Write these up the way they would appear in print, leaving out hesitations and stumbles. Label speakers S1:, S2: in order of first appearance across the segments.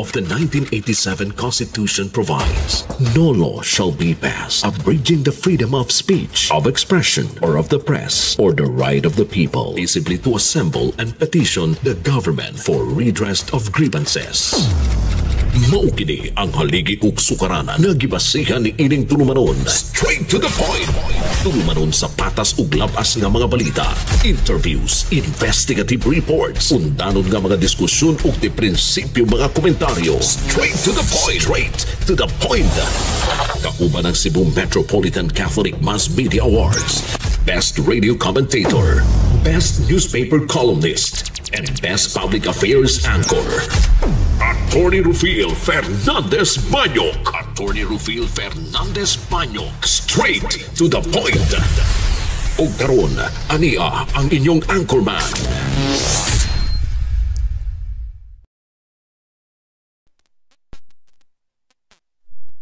S1: of the 1987 Constitution provides, no law shall be passed abridging the freedom of speech, of expression, or of the press, or the right of the people peaceably to assemble and petition the government for redress of grievances. Maukini ang haligi ug sukaranan nga gibasihan ni ining tulumanon. Straight to the point. Tulumanon sa patas ug labas nga mga balita, interviews, investigative reports, undanon nga mga diskusyon ug di prinsipyo mga komentaryo. Straight to the point. Straight to the point. Kauban ng Cebu Metropolitan Catholic Mass Media Awards, Best Radio Commentator, Best Newspaper Columnist, and Best Public Affairs Anchor. Attorney Rufil Fernandez Banyok. Attorney Rufil Fernandez Banyok. Straight to the point. O karon, ania ang inyong anchorman.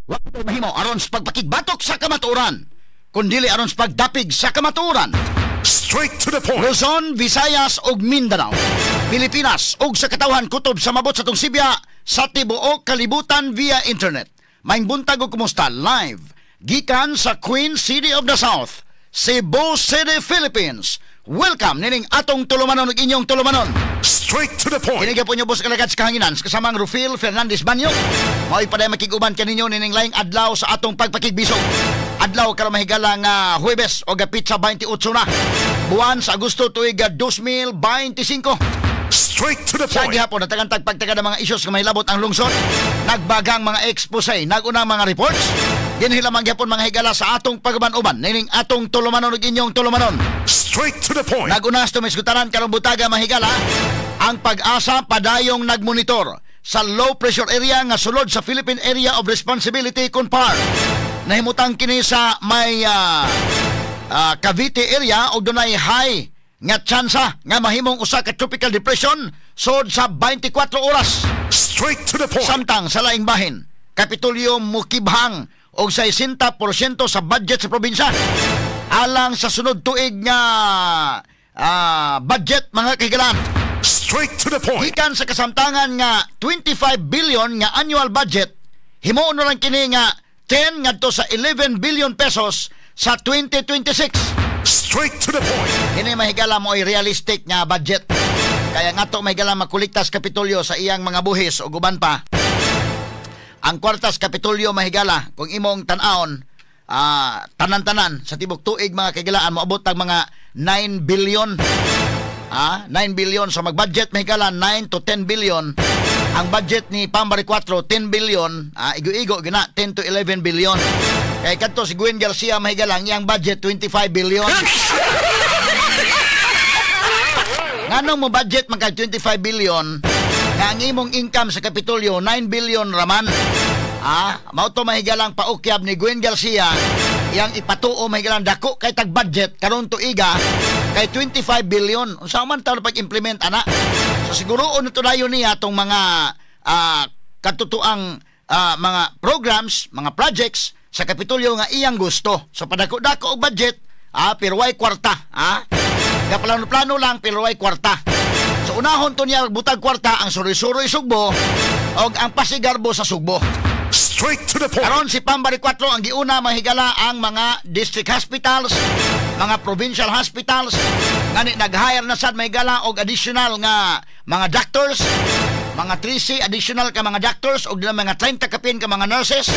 S2: Wakto mahimo aron sa pagpakigbatok sa kamatuoran, kundili aron sa pagdapig sa kamatuoran.
S1: Straight to the point.
S2: Luzon, Visayas ug Mindanao, Pilipinas ug sa katawhan kutob sa mabot sa tong Sibya sa tibuok kalibutan via internet. Maayong buntag ug kumusta live gikan sa Queen City of the South, Cebu City, Philippines. Welcome nining atong tulumanon ug inyong tulumanon.
S1: Straight to the point.
S2: Kiniga po nyo boss kalagad sa kahanginan kasama ang Rufil Fernandez Banyok. Mao'y paday makiguban kaninyo nining laing adlaw sa atong pagpakigbisog. Adlaw karon mahigala nga Huwebes o gapit sa 28 na buwan sa Agosto tuig 2025.
S1: Straight to the
S2: Sa
S1: point.
S2: gihapon natagantag pagtaga ng mga issues nga mahilabot ang lungsod, nagbagang mga expose, nagunang mga reports, ginhilamang gihapon mga higala sa atong pagaban-uban nining atong tulumanon ug inyong tulumanon.
S1: Straight to the point.
S2: Nagunas tumiskutaran karong butaga mahigala ang Pag-asa padayong nagmonitor sa low pressure area nga sulod sa Philippine Area of Responsibility (CONPAR). Nahimutang kini sa may Cavite area og dunay high nga tsansa nga mahimong usa ka tropical depression sud sa 24 oras.
S1: Straight to the point.
S2: Samtang sa laing bahin, Kapitolyo mukibhang og 60% sa budget sa probinsya alang sa sunod tuig nga budget mga kahigalan.
S1: Straight to the point.
S2: Gikan sa kasamtangan nga 25 billion nga annual budget, himuon na lang kini nga 10 ngadto sa 11 billion pesos sa 2026.
S1: Straight to the point.
S2: Kini mahigala mo ay realistic nga budget. Kaya nga to mahigala makuliktas Kapitolyo sa iyang mga buhis o guban pa. Ang kwartas Kapitolyo mahigala kung imong tan-aon tanan-tanan sa tibok tuig mga kagilaan moabot ang mga 9 billion. 9 billion so mag-budget mahigala 9 to 10 billion. Ang budget ni Pambari 4 10 billion, igo-igo gina 10 to 11 billion. Kay kadto si Gwen Garcia mahigala ang iyang budget 25 billion. Nganong mo budget magka 25 billion nga ang imong income sa Kapitolyo 9 billion raman. Mao to mahigalang paukyab ni Gwen Garcia yang ipatuo mahigalang dako kay tag budget karon tuiga kay 25 billion. Unsa man taw pag-implement ana? So siguro unto dayon niya tong mga katutuang mga programs, mga projects sa Kapitolyo nga iyang gusto. So padako-dako og budget, pero way kwarta, plano lang pero way kwarta. So unahon to niya butag kwarta ang suri-suri Sugbo og ang Pasigarbo sa Sugbo.
S1: Straight to the point.
S2: Karon si Pambari 4 ang giuna mahigala ang mga district hospitals, mga provincial hospitals, ngani nag-hire na sad mahigala og additional nga mga doctors, mga 3C additional ka mga doctors og mga 30 kapin ka mga nurses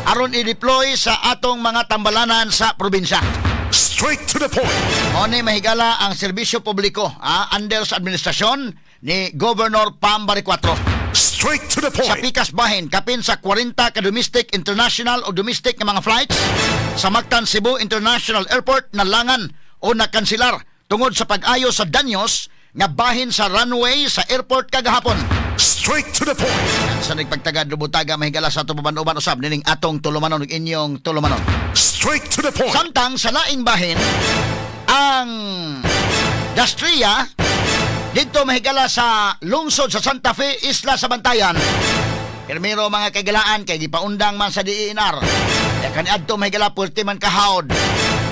S2: aron i-deploy sa atong mga tambalanan sa probinsya.
S1: Straight to the point.
S2: Oni mahigala ang serbisyo publiko under sa administrasyon ni Governor Pambari 4.
S1: Straight to the point.
S2: Sa pikas bahin, kapin sa 40 ka domestic, international o domestic nga mga flights sa Mactan Cebu International Airport na langan o nakansilar tungod sa pag-ayo sa danyos nga bahin sa runway sa airport kagahapon.
S1: Straight to the point.
S2: Sa nagpagtagad lubutaga mahigala sa tubaban-uban usab nining atong tulumanon ug inyong tulumanon.
S1: Straight to the point.
S2: Samtang sa laing bahin ang Dastria dito mahigala sa lungsod sa Santa Fe, Isla sa Bantayan. Primero mga kagalaan kay gipaundang man sa DENR. Kaya kaniadto mahigala pulte man kahawd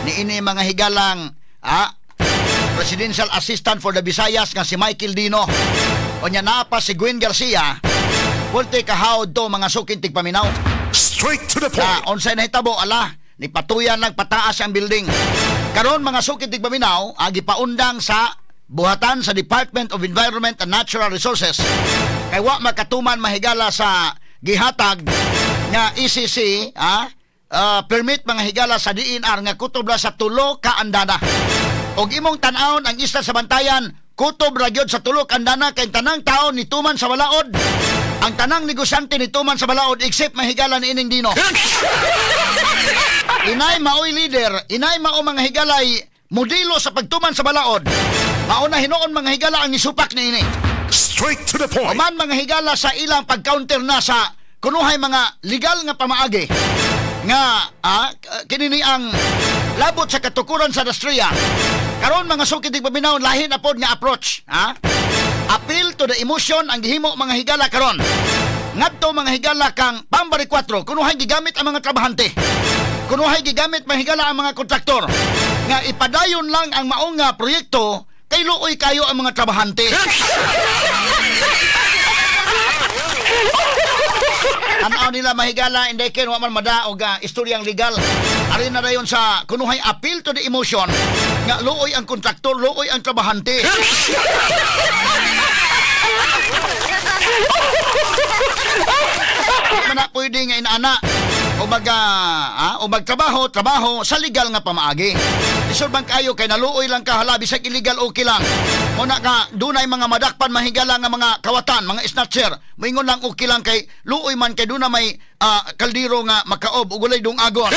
S2: ni ini mga higalang Presidential Assistant for the Visayas nga si Michael Dino. O nya napa si Gwen Garcia Pulte kahawd to mga sukin tigpaminaw.
S3: Straight to the point.
S2: Na unsay nahitabo ala ni patuyan lang pataas ang building. Karon mga sukin tigpaminaw gipaundang sa buhatan sa Department of Environment and Natural Resources. Kay wa makatuman mahigala sa gihatag nga ECC permit mga higala sa DNR nga kutob ra sa 3 ka andana. Og imong tan-awon ang isla sa Bantayan, kutob ra gyud sa 3 ka andana kay tanang taon nituman sa balaod. Ang tanang negosyante nituman sa balaod except mahigala ni ining Dino. Inay maoy leader, inay mao mga higalay modelo sa pagtuman sa balaod. Mauna hinuon mga higala ang nisupak ni ini.
S3: Straight to the point.
S2: Oman mga higala sa ilang pag-counter na sa kunuhay mga legal nga pamaagi nga kinini ang labot sa katukuran sa industriya. Karon mga sukid tigpaminaw lahi na pod nga approach. Appeal to the emotion ang gihimo mga higala karon. Ngadto mga higala kang Pambari 4 kunuhay gigamit ang mga trabahante. Kunuhay gigamit mga higala ang mga kontraktor nga ipadayon lang ang maong nga proyekto kay luoy kayo ang mga trabahante. Anaw nila mahigala inday ken wa man madaog istoryang legal. Ari na dayon sa kunuhay appeal to the emotion nga luoy ang kontraktor, luoy ang trabahante. Mana pwede nga inaana o magtrabaho sa legal nga pamaagi. Isulbang kayo kay naluoy lang ka halabi sa illegal okay lang. Muna ka dunay mga madakpan mahigala nga mga kawatan, mga snatcher. Moingon lang okay lang kay luoy man kay duna may kaldiro nga makaob ug walay dungagon.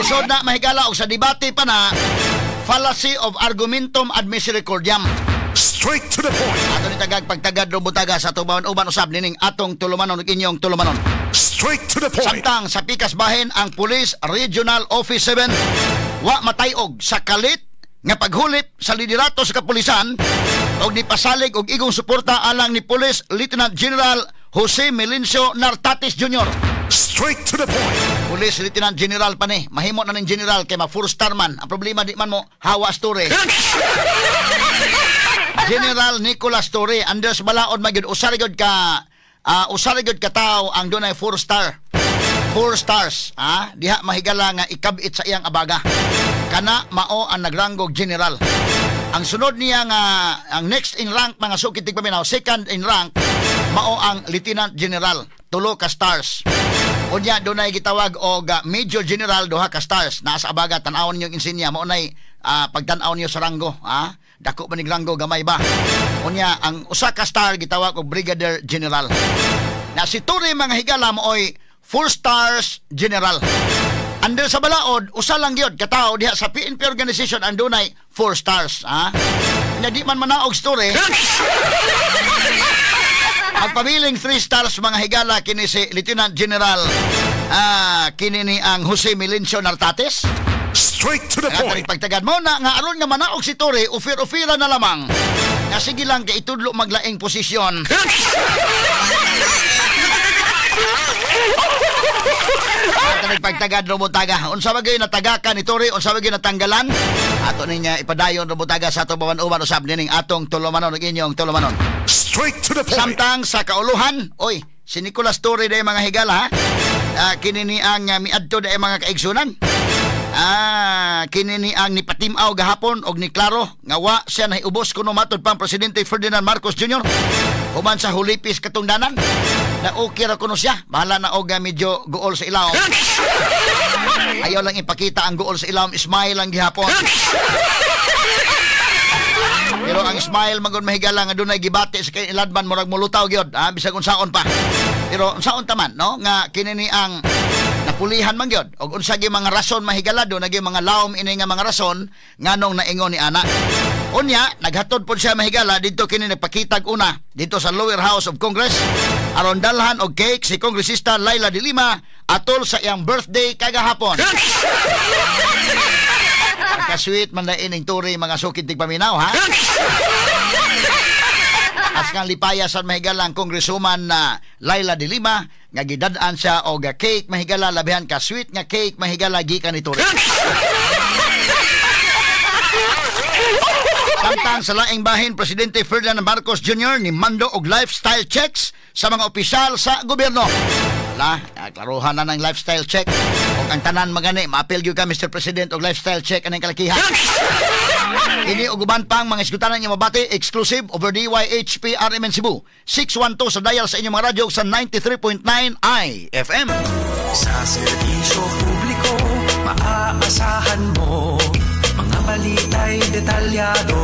S2: Isod na mahigala og sa debate pa na fallacy of argumentum ad misericordiam.
S3: Straight to the point.
S2: Ato ni tagag pagtagad ro butaga sa tubawan uban usab nining atong tulumanon ug inyong tulumanon.
S3: Straight to the point.
S2: Samtang sa Pikas Bahin ang Police Regional Office 7 wa matayog sa kalit nga paghulip sa liderato sa kapulisan og nipasalig og igong suporta alang ni Police Lieutenant General Jose Melencio Nartates Jr.
S3: Straight to the point.
S2: Police Lieutenant General pa ni. Mahimo na ning general kay ma 4-star man. Ang problema di man mo hawa story. General Nicolas Torre, Anders Balaod magyud usarigod ka tao ang dunay 4-star. 4 stars, diha mahigala nga ikabit sa iyang abaga. Kana mao ang nagranggo general. Ang sunod niya nga ang next in rank mga sukit tigpaminaw, second in rank mao ang Lieutenant General, 2 ka stars. Unya dunay gitawag og Major General, 2 ka stars. Naa sa abaga tan-awon niyo insinya mao nay pagtan-aw niyo sa ranggo, dako ba ni ranggo gamay ba? Unya ang usa ka star gitawag og Brigadier General. Na si Torre mga higala mooy 4 stars general. Under sa balaod usa lang gyud ka tawo diha sa PNP organization ang dunay 4 stars, Nya di man manaog story. Ang pabiling 3 stars mga higala kini si Lieutenant General kini ni ang Jose Melencio Nartates.
S3: Straight to the point.
S2: Pagtagad mo na nga aron nga manaog si Torre, ufir-ufira na lamang. Nga sige lang kay itudlo maglaing posisyon. Pagtagad Robotaga, unsa ba gyud natagakan ni Torre, unsa ba gyud natanggalan? Ato ninya ipadayon Robotaga sa ato bawan-uban usab nining atong tulumanon ug inyong tulumanon.
S3: Straight to the point.
S2: Samtang sa kauluhan, si Nicolas Torre day mga higala, kini ni ang miadto day mga kaigsunan. Kini ni ang nipatimaw gahapon og ni klaro nga wa siya nahiubos kuno matud pang Presidente Ferdinand Marcos Jr. Human sa hulipis katungdanan na okay ra kuno siya, bahala na og medyo guol sa ilaw. Ayaw lang ipakita ang guol sa ilaw, smile lang gihapon. Pero ang smile magon mahigala nga dunay gibati sa kay iladban murag mulutaw gyud, bisag unsaon pa. Pero unsaon taman no nga kini ni ang napulihan man gyud og unsa gyud mga rason mahigalado nagi mga lawom ini nga mga rason nganong naingon ni ana. Unya naghatod pod siya mahigala didto kini nagpakitag una dito sa Lower House of Congress aron dalhan og cake si Kongresista Laila de Lima atol sa iyang birthday kagahapon. Kasweet man na ining Torre mga sukid tigpaminaw Askang lipayasan mahigala ang Congresswoman na Laila de Lima nga gidad-an siya og cake mahigala labihan ka sweet nga cake mahigala gikan ni Torre. Samtang sa laing bahin, Presidente Ferdinand Marcos Jr. ni mando og lifestyle checks sa mga opisyal sa gobyerno. Wala, klaruhan na ng lifestyle check. O ang tanan magani, ma-appeal gyud ka Mr. President og lifestyle check anang kalakihan. Kini og uban pang mga isgutanan nga mabati exclusive over DYHP RMN Cebu. 612 sa dial sa inyong mga radyo sa 93.9 IFM.
S4: Sa serbisyo publiko, maaasahan mo mga balita'y detalyado.